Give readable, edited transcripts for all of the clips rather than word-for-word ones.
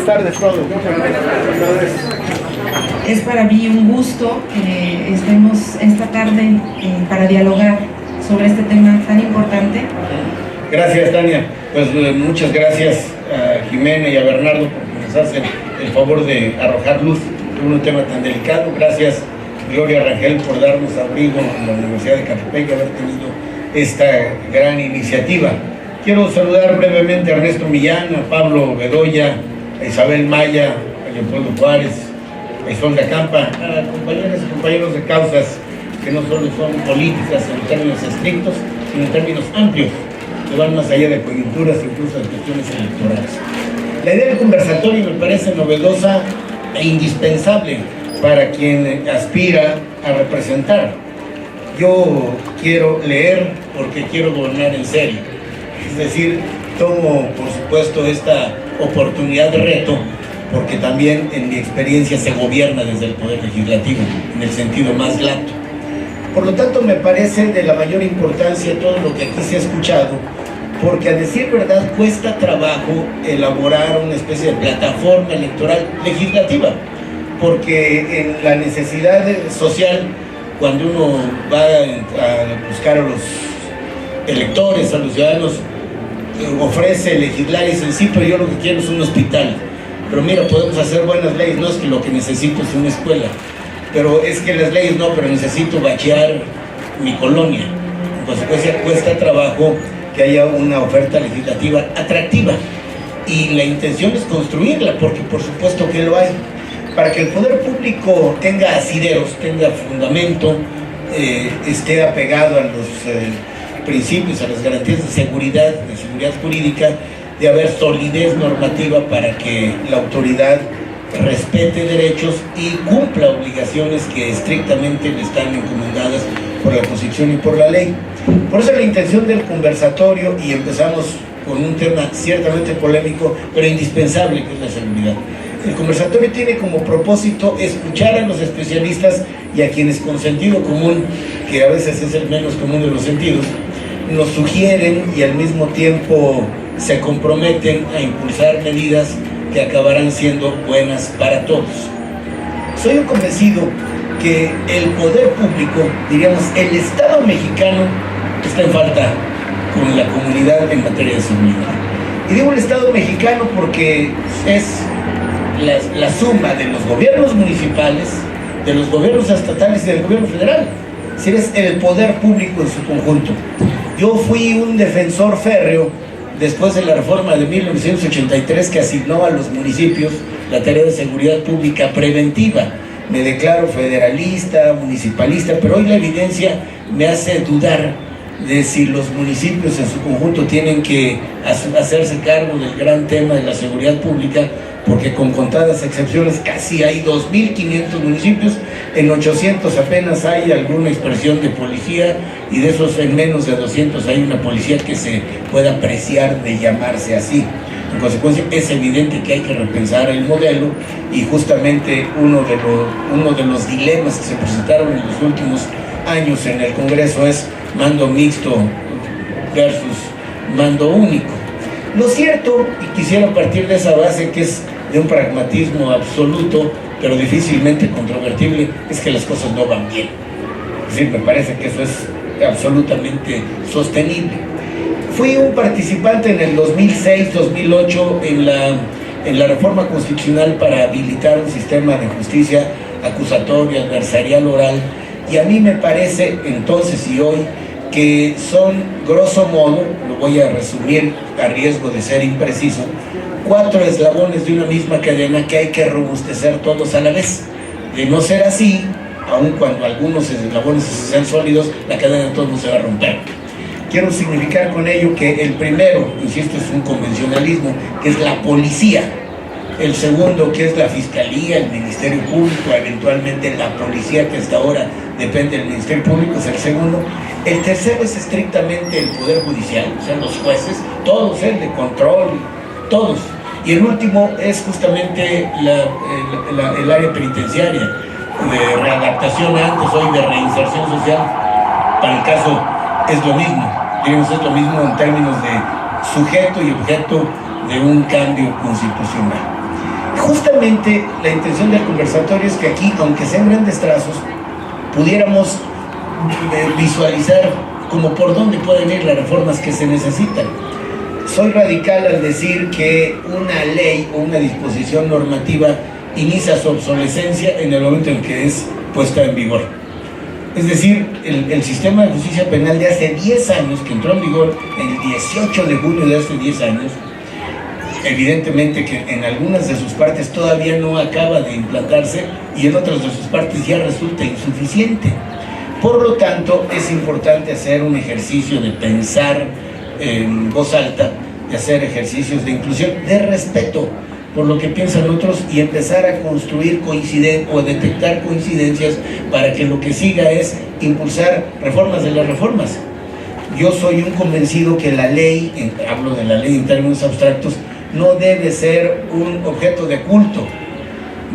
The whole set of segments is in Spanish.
tardes todos. Muchas gracias. Es para mí un gusto que estemos esta tarde para dialogar sobre este tema tan importante. Gracias, Tania. Pues muchas gracias a Jimena y a Bernardo por nos hacen el favor de arrojar luz sobre un tema tan delicado. Gracias, Gloria Rangel, por darnos abrigo en la Universidad de Catepec y haber tenido esta gran iniciativa. Quiero saludar brevemente a Ernesto Millán, a Pablo Bedoya, a Isabel Maya, a Leopoldo Juárez, a Isolda Campa, a compañeras y compañeros de causas que no solo son políticas en términos estrictos, sino en términos amplios, que van más allá de coyunturas, incluso de cuestiones electorales. La idea del conversatorio me parece novedosa e indispensable para quien aspira a representar. Yo quiero leer porque quiero gobernar en serio. Es decir, tomo, por supuesto, esta oportunidad de reto porque también en mi experiencia se gobierna desde el Poder Legislativo, en el sentido más lato. Por lo tanto, me parece de la mayor importancia todo lo que aquí se ha escuchado, porque a decir verdad cuesta trabajo elaborar una especie de plataforma electoral legislativa, porque en la necesidad social, cuando uno va a buscar a los electores, a los ciudadanos, ofrece legislar y dicen, sí, pero yo lo que quiero es un hospital. Pero mira, podemos hacer buenas leyes, no es que lo que necesito es una escuela, pero es que las leyes no, pero necesito bachear mi colonia. En consecuencia, cuesta trabajo que haya una oferta legislativa atractiva. Y la intención es construirla, porque por supuesto que lo hay. Para que el poder público tenga asideros, tenga fundamento, esté apegado a los principios, a las garantías de seguridad jurídica, de haber solidez normativa para que la autoridad respete derechos y cumpla obligaciones que estrictamente le están encomendadas por la Constitución y por la ley. Por eso la intención del conversatorio, y empezamos con un tema ciertamente polémico, pero indispensable, que es la seguridad. El conversatorio tiene como propósito escuchar a los especialistas y a quienes con sentido común, que a veces es el menos común de los sentidos, nos sugieren y al mismo tiempo se comprometen a impulsar medidas que acabarán siendo buenas para todos. Soy un convencido que el poder público, diríamos, el Estado mexicano, está en falta con la comunidad en materia de seguridad. Y digo el Estado mexicano porque es la suma de los gobiernos municipales, de los gobiernos estatales y del gobierno federal. Es decir, es el poder público en su conjunto. Yo fui un defensor férreo después de la reforma de 1983 que asignó a los municipios la tarea de seguridad pública preventiva. Me declaro federalista, municipalista, pero hoy la evidencia me hace dudar de si los municipios en su conjunto tienen que hacerse cargo del gran tema de la seguridad pública, porque con contadas excepciones casi hay 2.500 municipios, en 800 apenas hay alguna expresión de policía, y de esos en menos de 200 hay una policía que se pueda apreciar de llamarse así. En consecuencia, es evidente que hay que repensar el modelo, y justamente uno de los dilemas que se presentaron en los últimos años en el Congreso es mando mixto versus mando único. Lo cierto, y quisiera partir de esa base que es de un pragmatismo absoluto, pero difícilmente controvertible, es que las cosas no van bien. Es decir, me parece que eso es absolutamente sostenible. Fui un participante en el 2006-2008 en la reforma constitucional para habilitar un sistema de justicia acusatoria, adversarial, oral, y a mí me parece entonces y hoy que son, grosso modo, lo voy a resumir a riesgo de ser impreciso, 4 eslabones de una misma cadena que hay que robustecer todos a la vez. De no ser así, aun cuando algunos eslabones sean sólidos, la cadena de todos se va a romper. Quiero significar con ello que el primero, insisto, es un convencionalismo, que es la policía. El segundo, que es la Fiscalía, el Ministerio Público, eventualmente la Policía, que hasta ahora depende del Ministerio Público, es el segundo. El tercero es estrictamente el Poder Judicial, o sea, los jueces, todos, el de control, todos. Y el último es justamente el área penitenciaria, de readaptación antes, hoy de reinserción social. Para el caso es lo mismo, digamos, es lo mismo en términos de sujeto y objeto de un cambio constitucional. justamente la intención del conversatorio es que aquí, aunque sean grandes trazos, pudiéramos visualizar como por dónde pueden ir las reformas que se necesitan. Soy radical al decir que una ley o una disposición normativa inicia su obsolescencia en el momento en que es puesta en vigor. Es decir, el sistema de justicia penal de hace 10 años, que entró en vigor el 18 de junio de hace 10 años, evidentemente que en algunas de sus partes todavía no acaba de implantarse y en otras de sus partes ya resulta insuficiente. Por lo tanto, es importante hacer un ejercicio de pensar en voz alta, de hacer ejercicios de inclusión, de respeto por lo que piensan otros y empezar a construir o detectar coincidencias para que lo que siga es impulsar reformas de las reformas. Yo soy un convencido que la ley, hablo de la ley en términos abstractos, no debe ser un objeto de culto,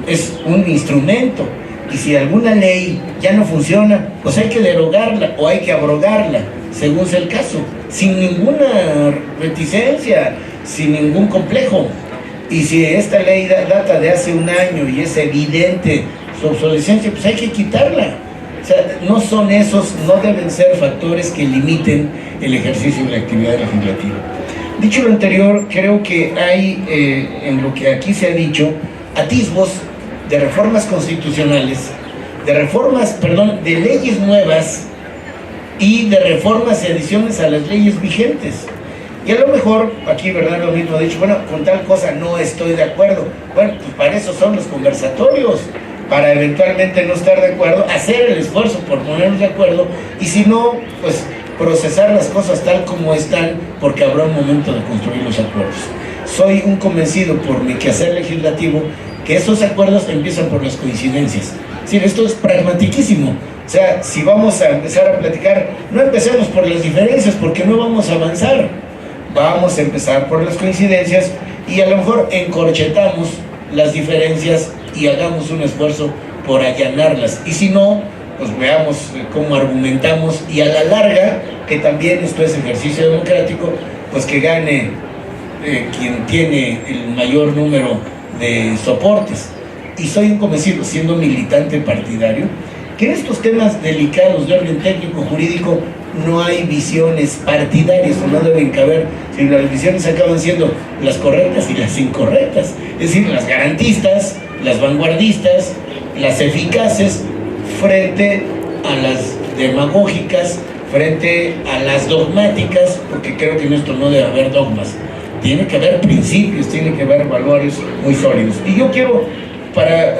es un instrumento. Y si alguna ley ya no funciona, pues hay que derogarla o hay que abrogarla, según sea el caso, sin ninguna reticencia, sin ningún complejo. Y si esta ley data de hace un año y es evidente su obsolescencia, pues hay que quitarla. O sea, no deben ser factores que limiten el ejercicio de la actividad legislativa. Dicho lo anterior, creo que hay, en lo que aquí se ha dicho, atisbos de reformas constitucionales, de leyes nuevas y de reformas y adiciones a las leyes vigentes. Y a lo mejor, aquí Bernardo mismo ha dicho, bueno, con tal cosa no estoy de acuerdo. Bueno, pues para eso son los conversatorios, para eventualmente no estar de acuerdo, hacer el esfuerzo por ponernos de acuerdo, y si no, pues procesar las cosas tal como están, porque habrá un momento de construir los acuerdos. Soy un convencido por mi quehacer legislativo que esos acuerdos empiezan por las coincidencias. Es decir, esto es pragmatiquísimo. O sea, si vamos a empezar a platicar, no empecemos por las diferencias, porque no vamos a avanzar. Vamos a empezar por las coincidencias y a lo mejor encorchetamos las diferencias y hagamos un esfuerzo por allanarlas. Y si no, pues veamos cómo argumentamos, y a la larga, que también esto es ejercicio democrático, pues que gane quien tiene el mayor número de soportes. Y soy un convencido, siendo militante partidario, que en estos temas delicados de orden técnico jurídico no hay visiones partidarias, o no deben caber, sino las visiones acaban siendo las correctas y las incorrectas, es decir, las garantistas, las vanguardistas, las eficaces frente a las demagógicas, frente a las dogmáticas, porque creo que en esto no debe haber dogmas, tiene que haber principios, tiene que haber valores muy sólidos. Y yo quiero, para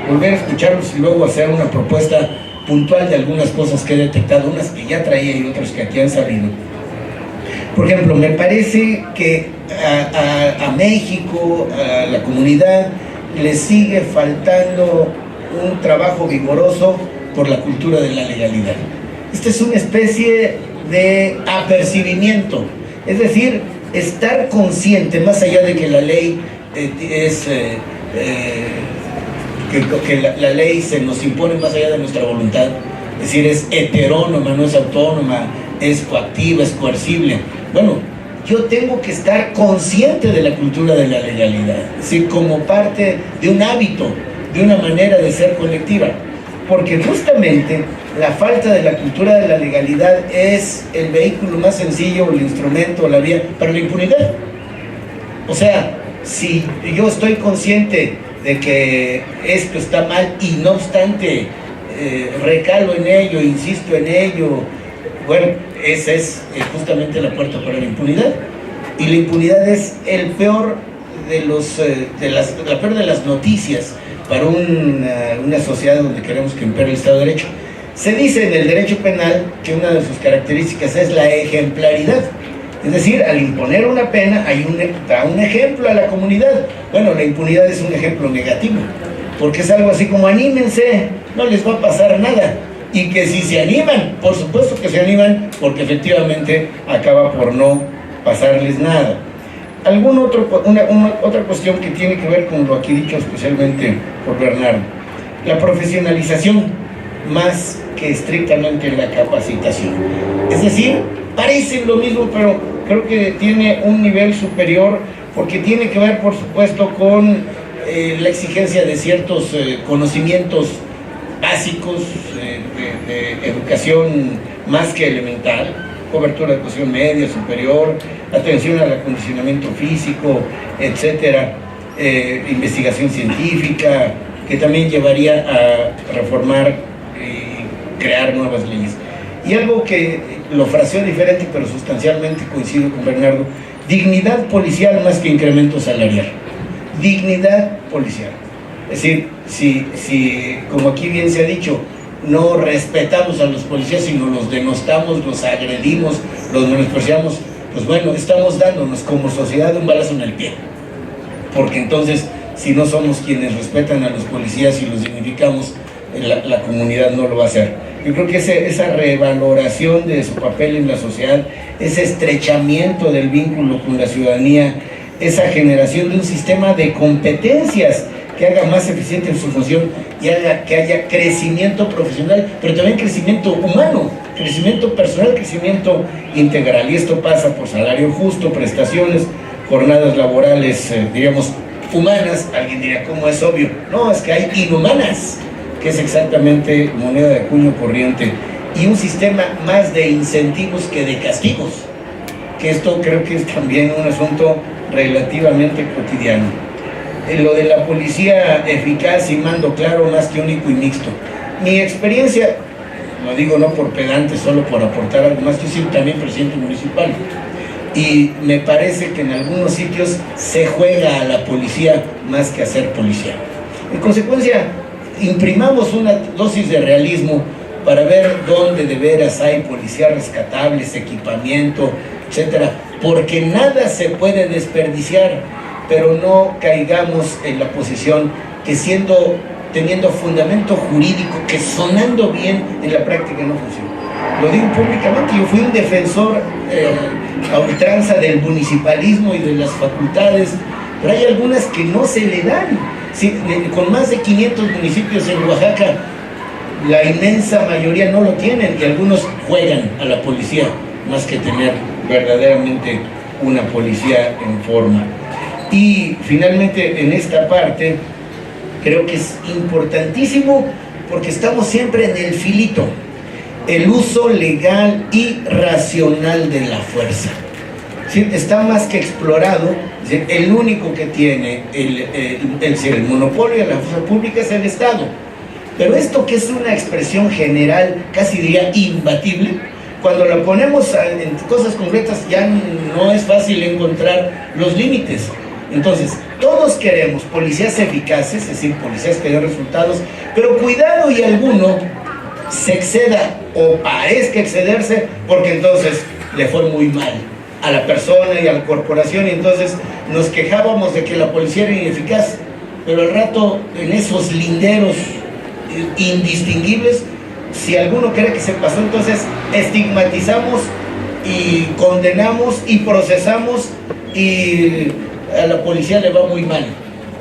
volver a escucharlos y luego hacer una propuesta puntual de algunas cosas que he detectado, unas que ya traía y otras que aquí han salido. Por ejemplo, me parece que a México, a la comunidad, le sigue faltando un trabajo vigoroso por la cultura de la legalidad. Esta es una especie de apercibimiento, es decir, estar consciente, más allá de que la ley la ley se nos impone más allá de nuestra voluntad, es decir, es heterónoma, no es autónoma, es coactiva, es coercible. Bueno, yo tengo que estar consciente de la cultura de la legalidad, es decir, como parte de un hábito, de una manera de ser colectiva, porque justamente la falta de la cultura de la legalidad es el vehículo más sencillo, el instrumento, la vía para la impunidad. O sea, si yo estoy consciente de que esto está mal y no obstante recalo en ello, insisto en ello, bueno, esa es justamente la puerta para la impunidad. Y la impunidad es el peor la peor de las noticias para una sociedad donde queremos que impere el Estado de Derecho. Se dice en el derecho penal que una de sus características es la ejemplaridad. Es decir, al imponer una pena da un ejemplo a la comunidad. Bueno, la impunidad es un ejemplo negativo, porque es algo así como anímense, no les va a pasar nada. Y que si se animan, por supuesto que se animan, porque efectivamente acaba por no pasarles nada. Otra cuestión que tiene que ver con lo aquí dicho especialmente por Bernardo, la profesionalización más que estrictamente la capacitación. Es decir, parecen lo mismo, pero creo que tiene un nivel superior, porque tiene que ver, por supuesto, con la exigencia de ciertos conocimientos básicos de educación más que elemental, cobertura de educación media, superior, atención al acondicionamiento físico, etcétera, investigación científica, que también llevaría a reformar y crear nuevas leyes. Y algo que lo fraseo diferente, pero sustancialmente coincido con Bernardo: dignidad policial más que incremento salarial. Dignidad policial. Es decir, si como aquí bien se ha dicho, no respetamos a los policías, sino los denostamos, los agredimos, los menospreciamos, pues bueno, estamos dándonos como sociedad un balazo en el pie. Porque entonces, si no somos quienes respetan a los policías y los dignificamos, la comunidad no lo va a hacer. Yo creo que esa revaloración de su papel en la sociedad, ese estrechamiento del vínculo con la ciudadanía, esa generación de un sistema de competencias que haga más eficiente su función y haga que haya crecimiento profesional, pero también crecimiento humano, crecimiento personal, crecimiento integral. Y esto pasa por salario justo, prestaciones, jornadas laborales, digamos, humanas. Alguien diría, ¿cómo es obvio? No, es que hay inhumanas, que es exactamente moneda de cuño corriente, y un sistema más de incentivos que de castigos, que esto creo que es también un asunto relativamente cotidiano. Lo de la policía eficaz y mando claro más que único y mixto. Mi experiencia, lo digo no por pedante, solo por aportar algo más, yo soy también presidente municipal, y me parece que en algunos sitios se juega a la policía más que a ser policía. En consecuencia, imprimamos una dosis de realismo para ver dónde de veras hay policías rescatables, equipamiento, etcétera, porque nada se puede desperdiciar, pero no caigamos en la posición que teniendo fundamento jurídico, que sonando bien en la práctica no funciona. Lo digo públicamente, yo fui un defensor a ultranza del municipalismo y de las facultades, pero hay algunas que no se le dan. Sí, con más de 500 municipios en Oaxaca, la inmensa mayoría no lo tienen, y algunos juegan a la policía más que tener verdaderamente una policía en forma. Y finalmente, en esta parte, creo que es importantísimo, porque estamos siempre en el filito, el uso legal y racional de la fuerza. ¿Sí? Está más que explorado. ¿Sí? El único que tiene el monopolio de la fuerza pública es el Estado. Pero esto, que es una expresión general, casi diría imbatible, cuando la ponemos en cosas concretas ya no es fácil encontrar los límites. Entonces, todos queremos policías eficaces, es decir, policías que den resultados, pero cuidado y alguno se exceda o parezca excederse, porque entonces le fue muy mal a la persona y a la corporación, y entonces nos quejábamos de que la policía era ineficaz, pero al rato en esos linderos indistinguibles, si alguno cree que se pasó, entonces estigmatizamos y condenamos y procesamos, y a la policía le va muy mal.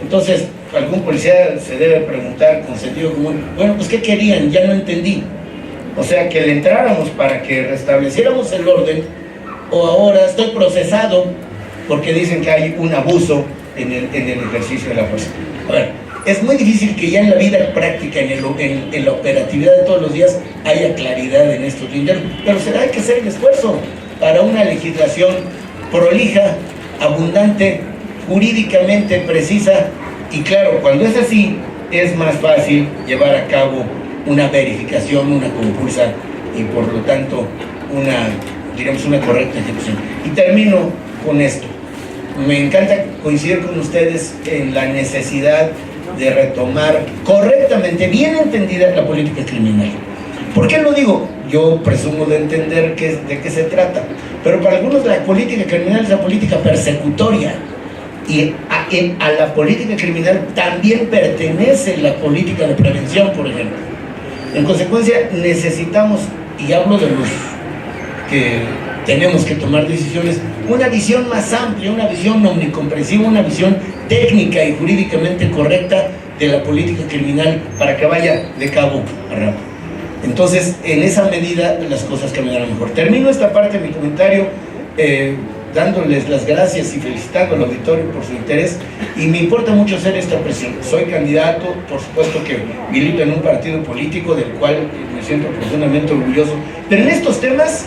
Entonces algún policía se debe preguntar con sentido común, bueno, pues ¿qué querían? Ya no entendí. O sea, que le entráramos para que restableciéramos el orden, o ahora estoy procesado porque dicen que hay un abuso en el ejercicio de la fuerza. A ver, es muy difícil que ya en la vida práctica, en la operatividad de todos los días, haya claridad en estos linderos, pero hay que hacer el esfuerzo para una legislación prolija, abundante, jurídicamente precisa, y claro, cuando es así, es más fácil llevar a cabo una verificación, una compulsa, y por lo tanto una correcta ejecución. Y termino con esto. Me encanta coincidir con ustedes en la necesidad de retomar correctamente, bien entendida, la política criminal. ¿Por qué lo digo? Yo presumo de entender de qué se trata, pero para algunos la política criminal es la política persecutoria, y a la política criminal también pertenece la política de prevención, por ejemplo. En consecuencia, necesitamos, y hablo de los que tenemos que tomar decisiones, una visión más amplia, una visión omnicomprensiva, una visión técnica y jurídicamente correcta de la política criminal, para que vaya de cabo a rabo. Entonces, en esa medida, las cosas caminarán mejor. Termino esta parte de mi comentario dándoles las gracias y felicitando al auditorio por su interés, y me importa mucho hacer esta presión. Soy candidato, por supuesto que milito en un partido político del cual me siento profundamente orgulloso, pero en estos temas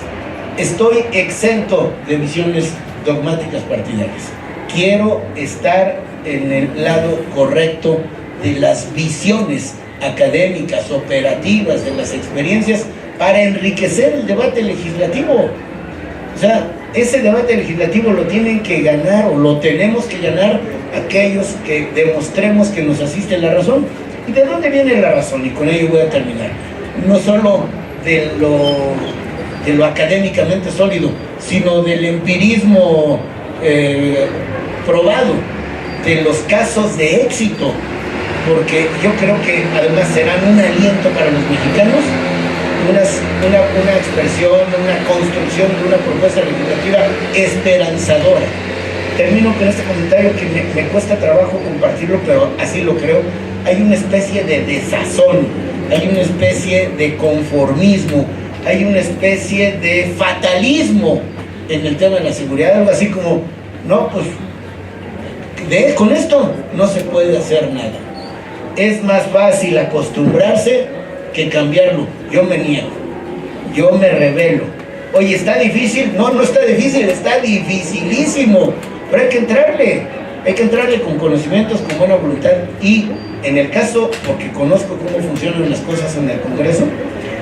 estoy exento de visiones dogmáticas partidarias. Quiero estar en el lado correcto de las visiones académicas, operativas, de las experiencias, para enriquecer el debate legislativo. O sea, ese debate legislativo lo tienen que ganar, o lo tenemos que ganar, aquellos que demostremos que nos asiste la razón. ¿Y de dónde viene la razón? Y con ello voy a terminar. No solo de lo académicamente sólido, sino del empirismo probado, de los casos de éxito, porque yo creo que además serán un aliento para los mexicanos, una expresión, una construcción de una propuesta legislativa esperanzadora. Termino con este comentario que me cuesta trabajo compartirlo, pero así lo creo. Hay una especie de desazón, hay una especie de conformismo, hay una especie de fatalismo en el tema de la seguridad, algo así como, no, pues con esto no se puede hacer nada. Es más fácil acostumbrarse que cambiarlo. Yo me niego, yo me rebelo. Oye, ¿está difícil? No, no está difícil, está dificilísimo, pero hay que entrarle con conocimientos, con buena voluntad, y en el caso, porque conozco cómo funcionan las cosas en el Congreso,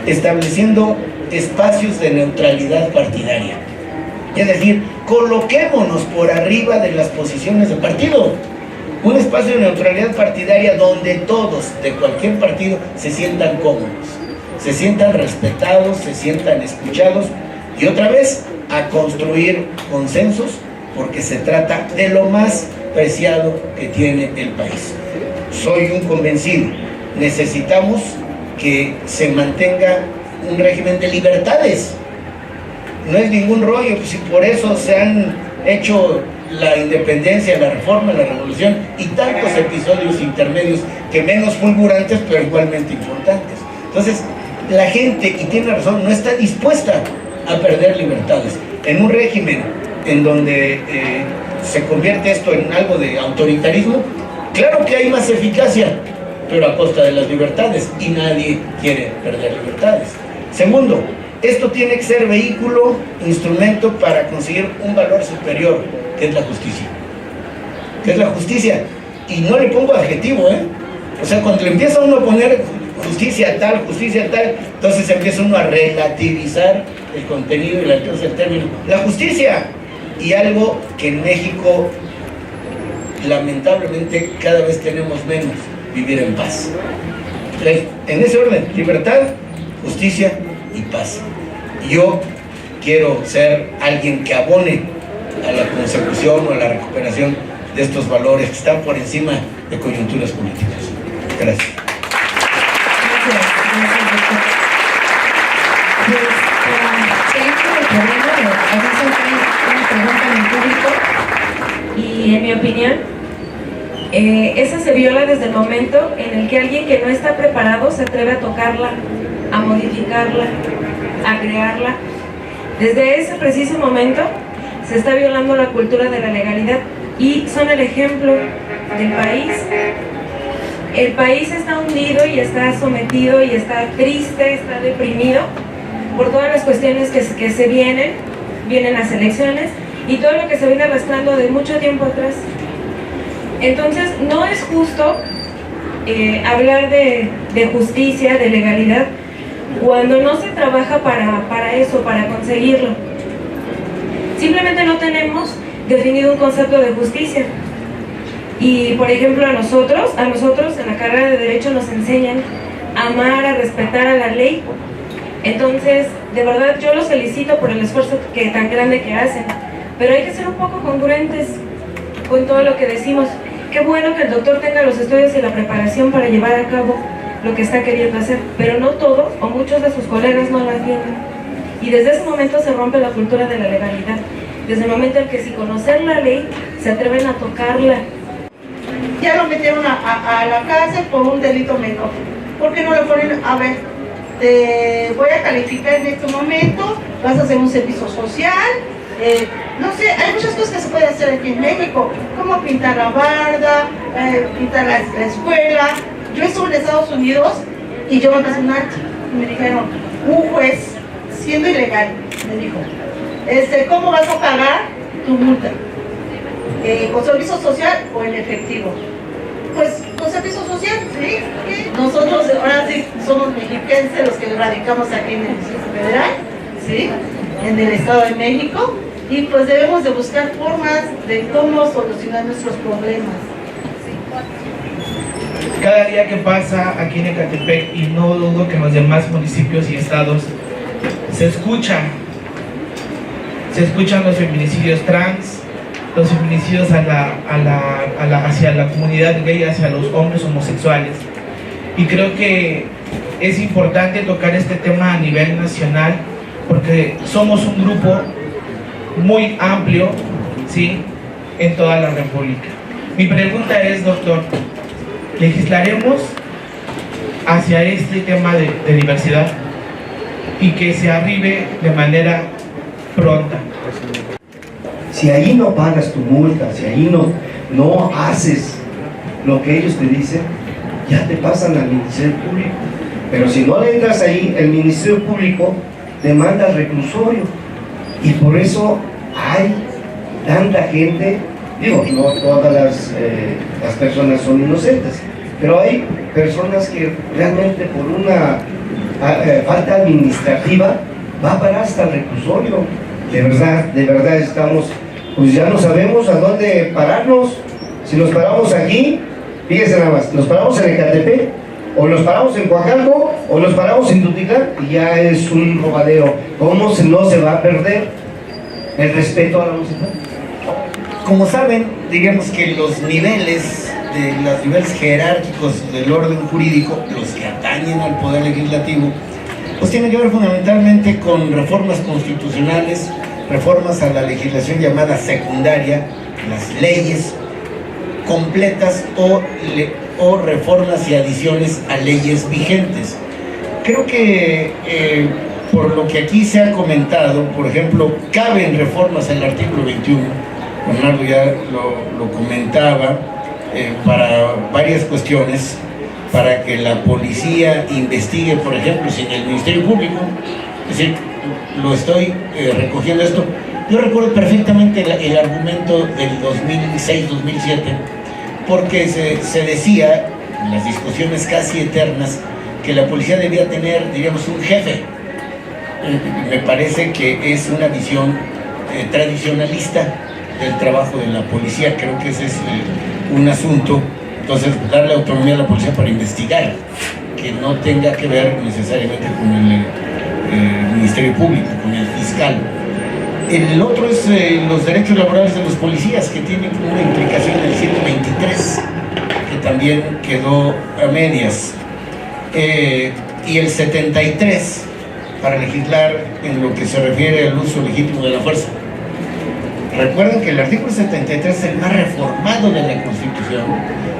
estableciendo espacios de neutralidad partidaria. Es decir, coloquémonos por arriba de las posiciones de partido. Un espacio de neutralidad partidaria donde todos, de cualquier partido, se sientan cómodos, se sientan respetados, se sientan escuchados, y otra vez, a construir consensos, porque se trata de lo más preciado que tiene el país. Soy un convencido, necesitamos que se mantenga un régimen de libertades. No es ningún rollo, pues si por eso se han hecho la independencia, la reforma, la revolución y tantos episodios intermedios que menos fulgurantes pero igualmente importantes. Entonces, la gente, y tiene razón, no está dispuesta a perder libertades. En un régimen en donde se convierte esto en algo de autoritarismo, claro que hay más eficacia, pero a costa de las libertades, y nadie quiere perder libertades. Segundo, esto tiene que ser vehículo, instrumento para conseguir un valor superior, que es la justicia. Que es la justicia. Y no le pongo adjetivo, O sea, cuando le empieza uno a poner justicia tal, entonces empieza uno a relativizar el contenido y el alcance del término. La justicia. Y algo que en México, lamentablemente, cada vez tenemos menos: vivir en paz. En ese orden: libertad, justicia y paz. Yo quiero ser alguien que abone a la consecución o a la recuperación de estos valores que están por encima de coyunturas políticas. Gracias. Gracias, doctor. Pues, para seguir con el problema, una pregunta en el público, y en mi opinión, esa se viola desde el momento en el que alguien que no está preparado se atreve a tocarla, a modificarla, a crearla. Desde ese preciso momento se está violando la cultura de la legalidad, y son el ejemplo del país. El país está hundido y está sometido y está triste, está deprimido por todas las cuestiones que se vienen las elecciones y todo lo que se viene arrastrando de mucho tiempo atrás. Entonces no es justo hablar de justicia, de legalidad, cuando no se trabaja para eso, para conseguirlo. Simplemente no tenemos definido un concepto de justicia. Y por ejemplo, a nosotros en la carrera de Derecho nos enseñan a amar, a respetar a la ley. Entonces, de verdad, yo los felicito por el esfuerzo tan grande que hacen, pero hay que ser un poco congruentes con todo lo que decimos. Qué bueno que el doctor tenga los estudios y la preparación para llevar a cabo lo que está queriendo hacer, pero no todos o muchos de sus colegas no las tienen. Y desde ese momento se rompe la cultura de la legalidad, desde el momento en que sin conocer la ley se atreven a tocarla. Ya lo metieron a la cárcel por un delito menor. ¿Por qué no le ponen, a ver, te voy a calificar en este momento, vas a hacer un servicio social, no sé, hay muchas cosas que se pueden hacer aquí en México, como pintar la barda, pintar la escuela. Yo estuve en Estados Unidos y yo me pasé un acta y me dijeron, un juez, siendo ilegal, me dijo, ¿cómo vas a pagar tu multa? ¿Con servicio social o en efectivo? Pues con servicio social, ¿sí? Nosotros ahora sí somos mexiquenses los que radicamos aquí en el Distrito Federal, ¿sí? En el Estado de México, y pues debemos de buscar formas de cómo solucionar nuestros problemas. Cada día que pasa aquí en Ecatepec, y no dudo que en los demás municipios y estados, se escuchan los feminicidios trans, los feminicidios hacia la comunidad gay, hacia los hombres homosexuales. Y creo que es importante tocar este tema a nivel nacional porque somos un grupo muy amplio, ¿sí?, en toda la República. Mi pregunta es, doctor, ¿legislaremos hacia este tema de diversidad y que se arribe de manera pronta? Si ahí no pagas tu multa, si ahí no haces lo que ellos te dicen, ya te pasan al Ministerio Público. Pero si no le entras ahí, el Ministerio Público te manda al reclusorio. Y por eso hay tanta gente, digo, no todas las personas son inocentes, pero hay personas que realmente por una falta administrativa va a parar hasta el reclusorio. De verdad estamos, pues ya no sabemos a dónde pararnos. Si nos paramos aquí, fíjense nada más, nos paramos en Ecatepec, o nos paramos en Coacalco, o nos paramos en Tutitlán, y ya es un robadero. ¿Cómo no se va a perder el respeto a la música? Como saben, digamos que los niveles jerárquicos del orden jurídico, los que atañen al poder legislativo, pues tienen que ver fundamentalmente con reformas constitucionales, reformas a la legislación llamada secundaria, las leyes completas o reformas y adiciones a leyes vigentes. Creo que por lo que aquí se ha comentado, por ejemplo, caben reformas al artículo 21, Bernardo ya lo comentaba, para varias cuestiones, para que la policía investigue, por ejemplo, sin el Ministerio Público. Es decir, lo estoy recogiendo esto. Yo recuerdo perfectamente el argumento del 2006-2007, porque se decía, en las discusiones casi eternas, que la policía debía tener, diríamos, un jefe. Me parece que es una visión tradicionalista del trabajo de la policía. Creo que ese es un asunto. Entonces, darle autonomía a la policía para investigar, que no tenga que ver necesariamente con el Ministerio Público, con el fiscal. El otro es los derechos laborales de los policías, que tienen una implicación en el 123, que también quedó a medias. Y el 73, para legislar en lo que se refiere al uso legítimo de la fuerza. Recuerden que el artículo 73 es el más reformado de la Constitución,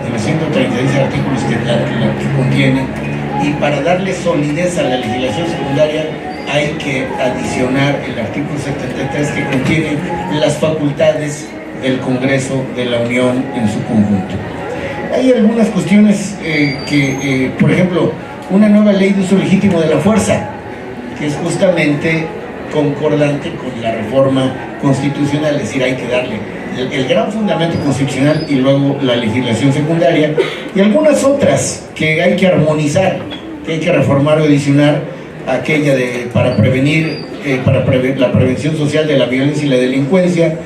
de los 136 artículos que contiene, y para darle solidez a la legislación secundaria hay que adicionar el artículo 73, que contiene las facultades del Congreso de la Unión en su conjunto. Hay algunas cuestiones por ejemplo, una nueva ley de uso legítimo de la fuerza, que es justamente concordante con la reforma constitucional, es decir, hay que darle el gran fundamento constitucional y luego la legislación secundaria, y algunas otras que hay que armonizar, que hay que reformar o adicionar, aquella para prevenir la prevención social de la violencia y la delincuencia,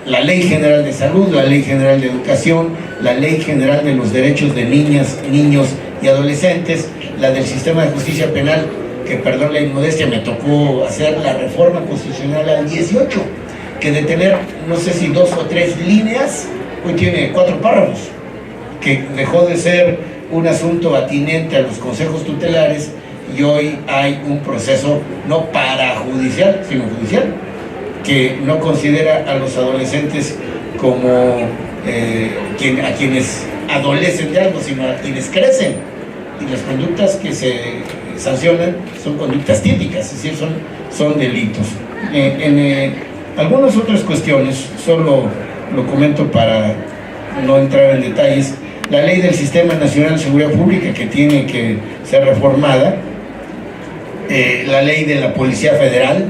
la Ley General de Salud, la Ley General de Educación, la Ley General de los Derechos de Niñas, Niños y Adolescentes, la del Sistema de Justicia Penal, que, perdón la inmodestia, me tocó hacer la reforma constitucional al 18, que de tener, no sé si 2 o 3 líneas, hoy tiene 4 párrafos, que dejó de ser un asunto atinente a los consejos tutelares, y hoy hay un proceso no parajudicial, sino judicial, que no considera a los adolescentes como a quienes adolecen de algo, sino a quienes crecen, y las conductas que se sancionan son conductas típicas, es decir, son delitos. Algunas otras cuestiones, solo lo comento para no entrar en detalles. La ley del Sistema Nacional de Seguridad Pública, que tiene que ser reformada, la ley de la Policía Federal,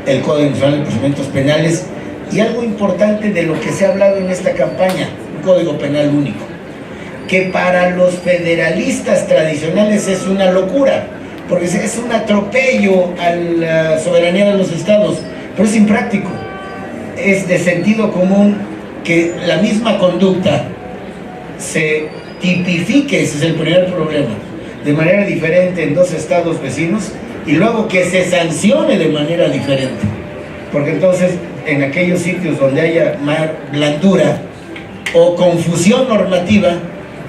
el Código Nacional de Procedimientos Penales, y algo importante de lo que se ha hablado en esta campaña, un Código Penal único, que para los federalistas tradicionales es una locura, porque es un atropello a la soberanía de los estados, pero es impráctico. Es de sentido común que la misma conducta se tipifique, ese es el primer problema, de manera diferente en dos estados vecinos, y luego que se sancione de manera diferente, porque entonces en aquellos sitios donde haya más blandura o confusión normativa,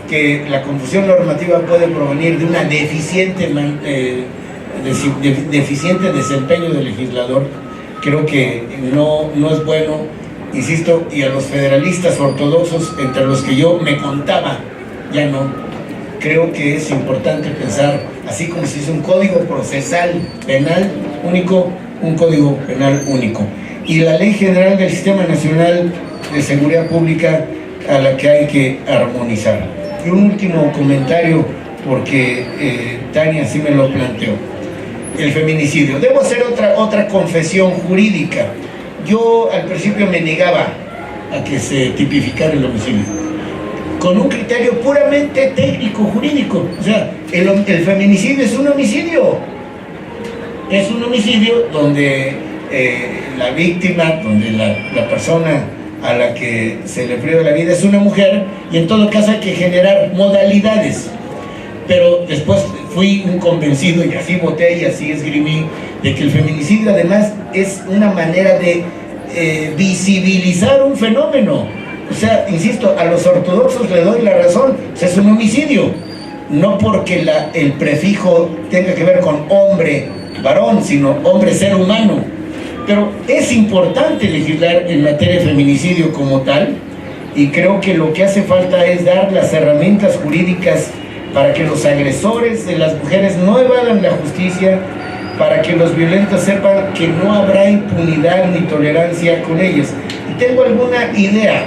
que la confusión normativa puede provenir de una deficiente desempeño del legislador, creo que no es bueno, insisto, y a los federalistas ortodoxos, entre los que yo me contaba, ya no. Creo que es importante pensar, así como se hizo un código procesal penal único, un código penal único. Y la Ley General del Sistema Nacional de Seguridad Pública, a la que hay que armonizar. Y un último comentario, porque Tania sí me lo planteó. El feminicidio. Debo hacer otra confesión jurídica. Yo al principio me negaba a que se tipificara el homicidio, con un criterio puramente técnico, jurídico. O sea, el feminicidio es un homicidio. Es un homicidio donde la víctima, donde la persona a la que se le priva la vida es una mujer, y en todo caso hay que generar modalidades. Pero después fui un convencido, y así voté y así esgrimí, de que el feminicidio además es una manera de visibilizar un fenómeno. O sea, insisto, a los ortodoxos le doy la razón, o sea, es un homicidio, no porque el prefijo tenga que ver con hombre, varón, sino hombre, ser humano. Pero es importante legislar en materia de feminicidio como tal, y creo que lo que hace falta es dar las herramientas jurídicas para que los agresores de las mujeres no evadan la justicia, para que los violentos sepan que no habrá impunidad ni tolerancia con ellos. Y tengo alguna idea.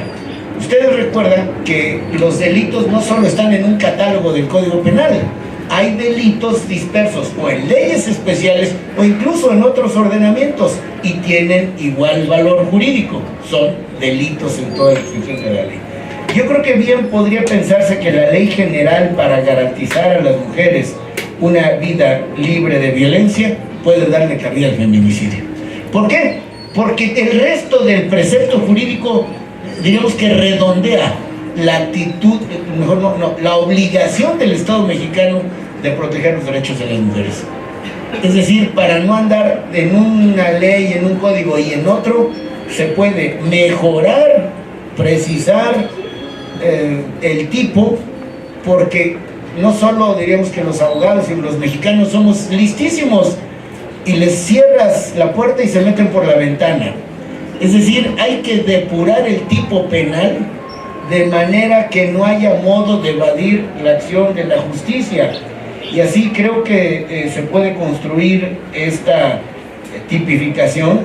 Ustedes recuerdan que los delitos no solo están en un catálogo del Código Penal, hay delitos dispersos o en leyes especiales o incluso en otros ordenamientos, y tienen igual valor jurídico, son delitos en toda la extensión de la ley. Yo creo que bien podría pensarse que la ley general, para garantizar a las mujeres una vida libre de violencia, puede darle cabida al feminicidio. ¿Por qué? Porque el resto del precepto jurídico, digamos que redondea la actitud, la obligación del Estado mexicano de proteger los derechos de las mujeres. Es decir, para no andar en una ley, en un código y en otro, se puede mejorar, precisar el tipo, porque no solo diríamos que los abogados y los mexicanos somos listísimos y les cierras la puerta y se meten por la ventana. Es decir, hay que depurar el tipo penal de manera que no haya modo de evadir la acción de la justicia. Y así creo que se puede construir esta tipificación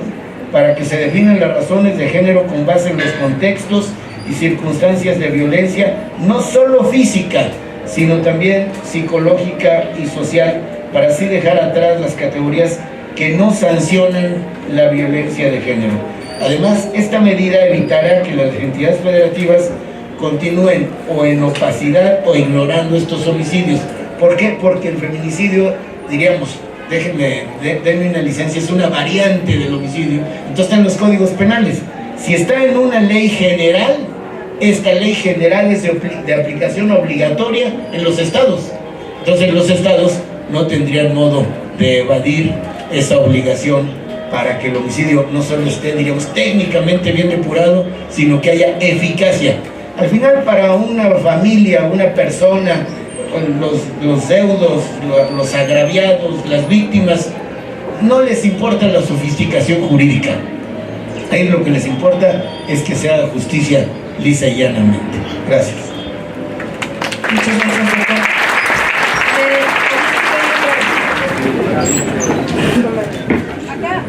para que se definan las razones de género con base en los contextos y circunstancias de violencia, no solo física, sino también psicológica y social, para así dejar atrás las categorías que no sancionan la violencia de género. Además, esta medida evitará que las entidades federativas continúen o en opacidad o ignorando estos homicidios. ¿Por qué? Porque el feminicidio, diríamos, denme una licencia, es una variante del homicidio, entonces está en los códigos penales. Si está en una ley general, esta ley general es de aplicación obligatoria en los estados. Entonces los estados no tendrían modo de evadir esa obligación, para que el homicidio no solo esté, diríamos, técnicamente bien depurado, sino que haya eficacia. Al final, para una familia, una persona, los deudos, los agraviados, las víctimas, no les importa la sofisticación jurídica. Ahí lo que les importa es que se haga justicia lisa y llanamente. Gracias. Muchas gracias, doctor. Acá.